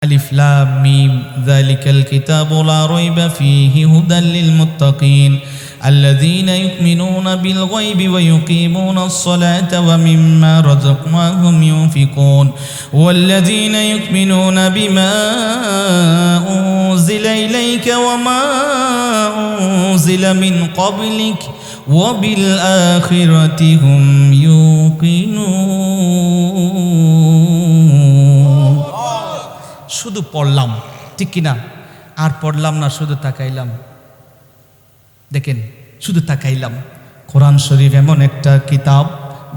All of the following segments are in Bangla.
ألف لام ميم ذلك الكتاب لا ريب فيه هدى للمتقين الذين يؤمنون بالغيب ويقيمون الصلاة ومما رزقناهم ينفقون والذين يؤمنون بما أنزل إليك وما أنزل من قبلك وبالآخرة هم يوقنون শুধু পড়লাম ঠিক কিনা আর পড়লাম না শুধু তাকাইলাম দেখেন শুধু তাকাইলাম কোরআন শরীফ এমন একটা কিতাব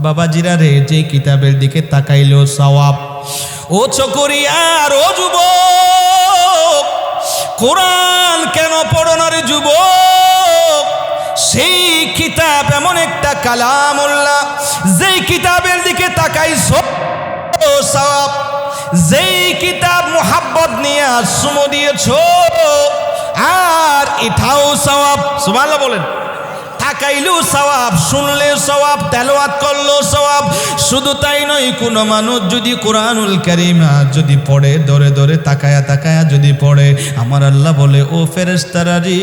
বাবাজিরা রে যে কিতাবের দিকে তাকাইলো সওয়াব ও চকরিয়ার ও যুবক কোরআন কেন পড়ো না রে যুবক সেই কিতাব এমন একটা কালামুল্লাহ যেই কিতাবের দিকে তাকাইছো সওয়াব যেই কিতাব মোহাব্বত নিয়ে চুমু দিয়েছো আর এটাও সওয়াব সুবহানাল্লাহ বলেন তাকাইলেও সওয়াব শুনলেও সওয়াব তেলাওয়াত করলেও সওয়াব শুধু তাই নয় কোনো মানুষ যদি কোরআনুল কারীম যদি পড়ে ধরে ধরে তাকায়া তাকায়া যদি পড়ে আমার আল্লাহ বলে ও ফেরেশতারা রে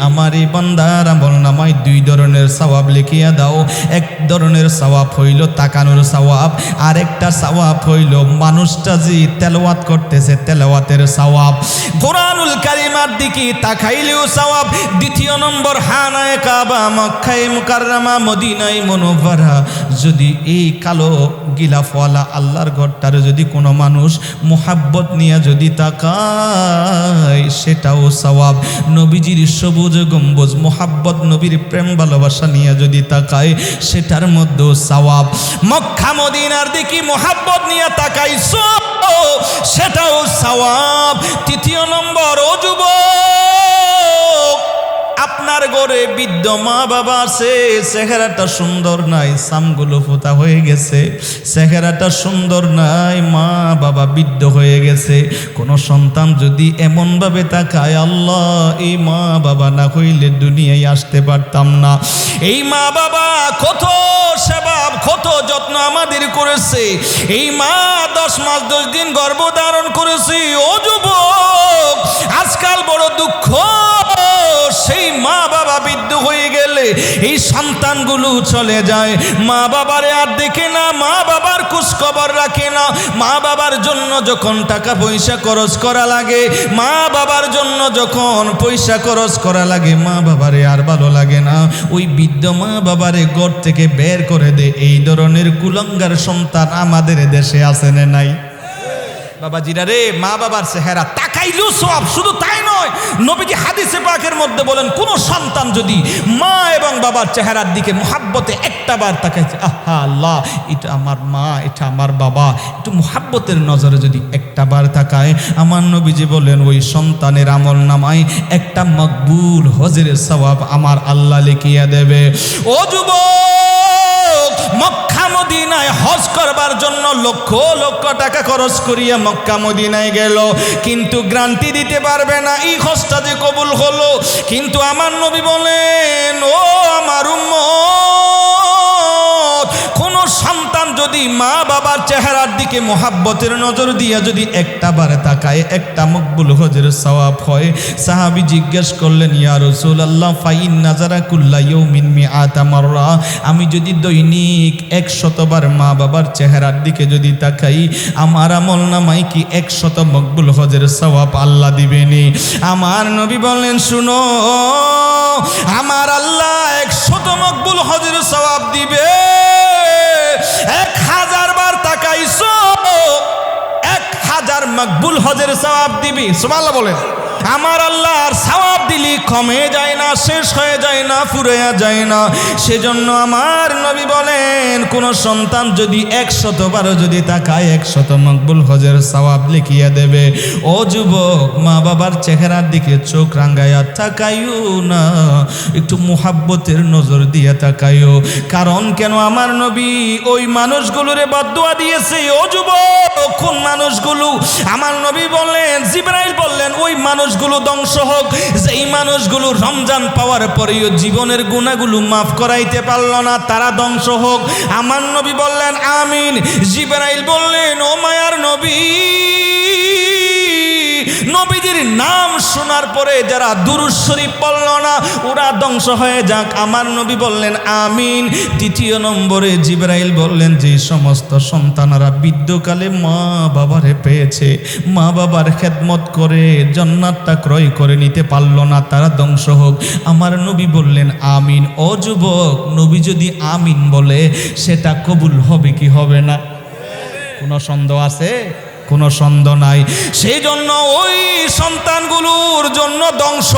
আমার এই বান্দার আমলনামায় দুই ধরনের সওয়াব লিখিয়া দাও এক ধরনের সওয়াব হইল তাকানোর সওয়াব আর একটা সওয়াব হইল মানুষটা যে তেলাওয়াত করতেছে তেলাওয়াতের সওয়াব কোরআনুল কারীমের দিকে তাকাইলেও সওয়াব দ্বিতীয় নম্বর হানায়ে কাবা মক্কায়ে মুকাররমা মদিনায়ে মুনাওয়ারা যদি এই কালো গিলাফওয়ালা আল্লাহর ঘরটার যদি কোনো মানুষ মোহাব্বত নিয়ে যদি তাকায় সেটাও সওয়াব নবীজির সবুজ গম্বুজ মোহাব্বত নবীর প্রেম ভালোবাসা নিয়ে যদি তাকায় সেটার মধ্যেও সওয়াব মক্কা মদিনার দিকে মোহাব্বত নিয়ে তাকাইছো সেটাও সওয়াব তৃতীয় নম্বর ও যুবক আপনার ঘরে বৃদ্ধ মা বাবা আছে চেহারাটা সুন্দর নাই সামগুলো ফোঁতা হয়ে গেছে চেহারাটা সুন্দর নাই মা বাবা বৃদ্ধ হয়ে গেছে কোন সন্তান যদি এমনভাবে তাকায় আল্লাহ এই মা বাবা না হইলে দুনিয়ায় আসতে পারতাম না এই মা বাবা কত সেবা কত যত্ন আমাদের করেছে এই মা 10 মাস 10 দিন গর্ভধারণ করেছে ও যুবক আজকাল বড় দুঃখ সেই মা বাবা বৃদ্ধ হয়ে গেলে এই সন্তানগুলো চলে যায় মা বাবারে আর দেখে না মা বাবার খোঁজ খবর রাখে না মা বাবার জন্য যখন টাকা পয়সা খরচ করা লাগে মা বাবার জন্য যখন পয়সা খরচ করা লাগে মা বাবারে আর ভালো লাগে না ওই বৃদ্ধ মা বাবারে ঘর থেকে বের করে দেয় এই ধরনের কুলাঙ্গার সন্তান আমাদের দেশে আছে না নাই বাবাজিরা রে মা বাবার চেহারা তাকাইলেও সওয়াব শুধু তাই নয় নবীজি হাদিসে পাকের মধ্যে বলেন কোন সন্তান যদি মা এবং বাবার চেহারার দিকে মোহাব্বতে একটাবার তাকাইছে আহা আল্লাহ এটা আমার মা এটা আমার বাবা একটু মোহাব্বতের নজরে যদি একটাবার তাকায় আমার নবীজি বলেন ওই সন্তানের আমলনামায় একটা মকবুল হজের সওয়াব আমার আল্লাহ লিখিয়ে দেবে ও যুবক মক্কা মদিনায় হজ করবার জন্য লক্ষ লক্ষ টাকা খরচ করিয়া মক্কা মদিনায় গেল কিন্তু গ্যারান্টি দিতে পারবে না এই হজটা যে কবুল হলো কিন্তু আমার নবী বলেন ও আমার উম্মত কোন সন্তান যদি মা বাবার চেহারার দিকে মোহাব্বতের নজর দিয়ে যদি একটাবার তাকায় একটা মকবুল হজের সওয়াব হয় সাহাবী জিজ্ঞেস করলেন ইয়া রাসূলুল্লাহ ফাইন নাজারা কুল্লা ইয়াউমিন মিআতা মাররা আমি যদি দৈনিক 100 বার মা বাবার চেহারার দিকে যদি তাকাই আমার আমলনামায় কি 100 মকবুল হজের সওয়াব আল্লাহ দিবেনি আমার নবী বলেন শুনো আমার আল্লাহ 100 মকবুল হজের সওয়াব দিবে 1000 বার তাকাইছো 1000 মকবুল হজের সওয়াব দিবি সুবহানাল্লাহ বলেন আমার আল্লাহর সওয়াব দিলি কমে যায় না শেষ হয়ে যায় না ফুরিয়ে যায় না সেজন্য আমার নবী বলেন কোন সন্তান যদি 100 বার যদি তাকায় 100 মকবুল হজের সওয়াব লিখিয়ে দেবে ও যুবক মা বাবার চেহারার দিকে চোখ রাঙায়া তাকাইও না একটু মোহাব্বতের নজর দিয়ে তাকাইও কারণ কেন আমার নবী ওই মানুষগুলোরে বদদুয়া দিয়েছে ও যুবক কোন মানুষগুলো আমার নবী বললেন জিবরাইল বললেন ওই মানুষগুলো ধ্বংস হোক যেই মানুষগুলো রমজান পাওয়ার পরেও জীবনের গুনাহগুলো মাফ করাইতে পারল না তারা ধ্বংস হোক আমার নবী বললেন আমিন জিবরাইল বললেন ও মায়ার নবী নবীজির নাম শোনার পরে যারা দুরূদ শরীফ পড়ল না ওরা ধ্বংস হয়ে যাক। আমার নবী বললেন আমিন। তৃতীয় নম্বরে জিবরাইল বললেন যে সমস্ত সন্তানরা বৃদ্ধকালে মা বাবারে পেয়েছে, মা বাবার খেদমত করে জান্নাতটা ক্রয় করে নিতে পারল না, তারা ধ্বংস হোক। আমার নবী বললেন আমিন। ও যুবক, নবী যদি আমিন বলে সেটা কবুল হবে কি হবে না? কোনো সন্দেহ আছে? কোনো সন্দেহ নাই। সেই জন্য ওই সন্তানগুলোর জন্য ধ্বংস,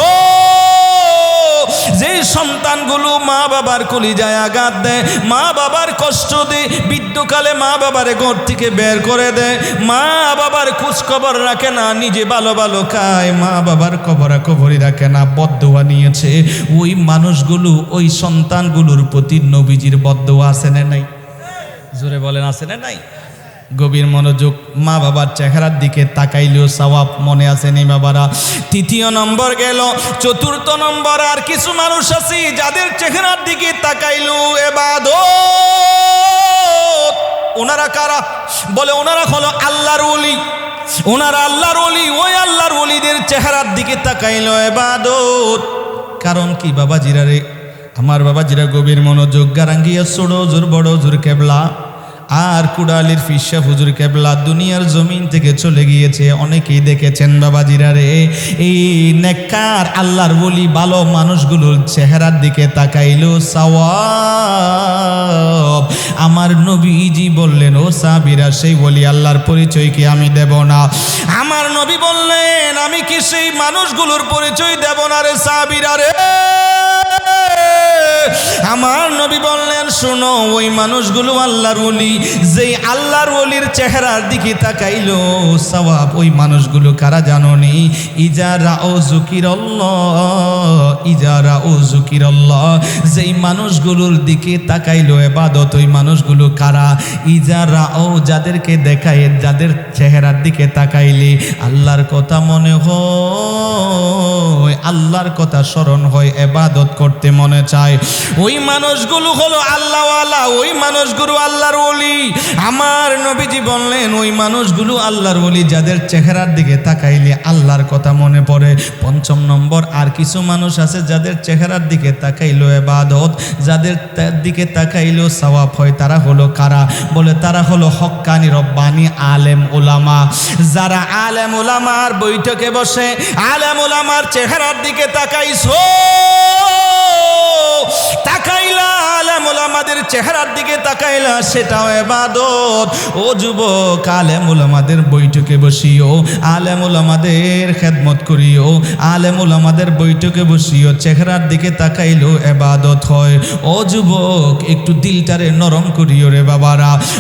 যে সন্তানগুলো মা বাবার কলিজায় আঘাত দেয়, মা বাবার কষ্ট দেয়, বৃদ্ধকালে মা বাবার ঘর থেকে বের করে দেয়, মা বাবার খোঁজ খবর রাখে না, নিজে ভালো ভালো খায়, মা বাবার খবরাখবরই রাখে না, বদদোয়া নিয়েছে, ওই মানুষগুলো ওই সন্তানগুলোর প্রতি নবীজির বদদোয়া আছে না নাই? জোরে বলেন আছে না নাই? গভীর মনোযোগ, মা বাবার চেহারার দিকে তাকাইলেও সওয়াব, মনে আছে নি বাবারা? তৃতীয় নম্বর গেল। চতুর্থ নম্বর, আর কিছু মানুষ আছে যাদের চেহারার দিকে তাকাইলেও ইবাদত। ওনারা কারা? বলে ওনারা হলো আল্লাহর ওলি। ওনারা আল্লাহর ওলি। ওই আল্লাহর ওলিদের চেহারার দিকে তাকাইলেও ইবাদত। কারণ কি বাবাজিরা রে, আমার বাবাজিরা গভীর মনোযোগ, গারাঙ্গিয়া ছোট হুজুর, বড় হুজুর কেবলা আর কুড়ালির ফিসা হুজুর কেবলা দুনিয়ার জমিন থেকে চলে গিয়েছে। অনেকেই দেখেছেন বাবাজিরা রে, এই নেককার আল্লাহর ওলি ভালো মানুষগুলোর চেহারার দিকে তাকাইলো সওয়াব। আমার নবীজি বললেন ও সাহাবীরা, সেই ওলি আল্লাহর পরিচয় কি আমি দেব না? আমার নবী বললেন আমি কি সেই মানুষগুলোর পরিচয় দেব না রে সাহাবীরা রে? আমার নবী বললেন শোনো, ওই মানুষগুলো আল্লাহর ওলি, যেই আল্লাহর ওলির চেহারার দিকে তাকাইলো সওয়াব। ওই মানুষগুলো কারা জানোনি? ইজা রাও যুকিরাল্লাহ, ইজা রাও যুকিরাল্লাহ, যেই মানুষগুলোর দিকে তাকাইলো ইবাদত। ওই মানুষগুলো কারা? ইজা রাও, যাদেরকে দেখায়, যাদের চেহারার দিকে তাকাইলে আল্লাহর কথা মনে হয়, আল্লাহর কথা স্মরণ হয়, ইবাদত করতে মনে চায়, ওই মানুষগুলো হলো আল্লাহওয়ালা, ওই মানুষগুলো আল্লাহর ওলি। আমার নবীজি বললেন ওই মানুষগুলো আল্লাহর ওলি, যাদের চেহারার দিকে তাকাইলে আল্লাহর কথা মনে পড়ে। পঞ্চম নম্বর, আর কিছু মানুষ আছে যাদের চেহারার দিকে তাকাইলো ইবাদত, যাদের দিকে তাকাইলো সওয়াব হয়। তারা হলো কারা? বলে তারা হলো হক্কানি রব্বানি আলেম ওলামা। যারা আলেম ওলামার বৈঠকে বসে, আলেম ওলামার চেহারার দিকে তাকাইছো, তাকাইলা আলেম ওলামাদের চেহারার দিকে তাকাইলা, সেটাও ইবাদত। ও যুবক, আলেম ওলামাদের বৈঠকে বসিও, আলেম ওলামাদের খেদমত করিও, আলেম ওলামাদের বৈঠকে বসিও, চেহারার দিকে তাকাইলেও ইবাদত হয়। ও যুবক, একটু দিলটারে নরম করিও রে বাবারা।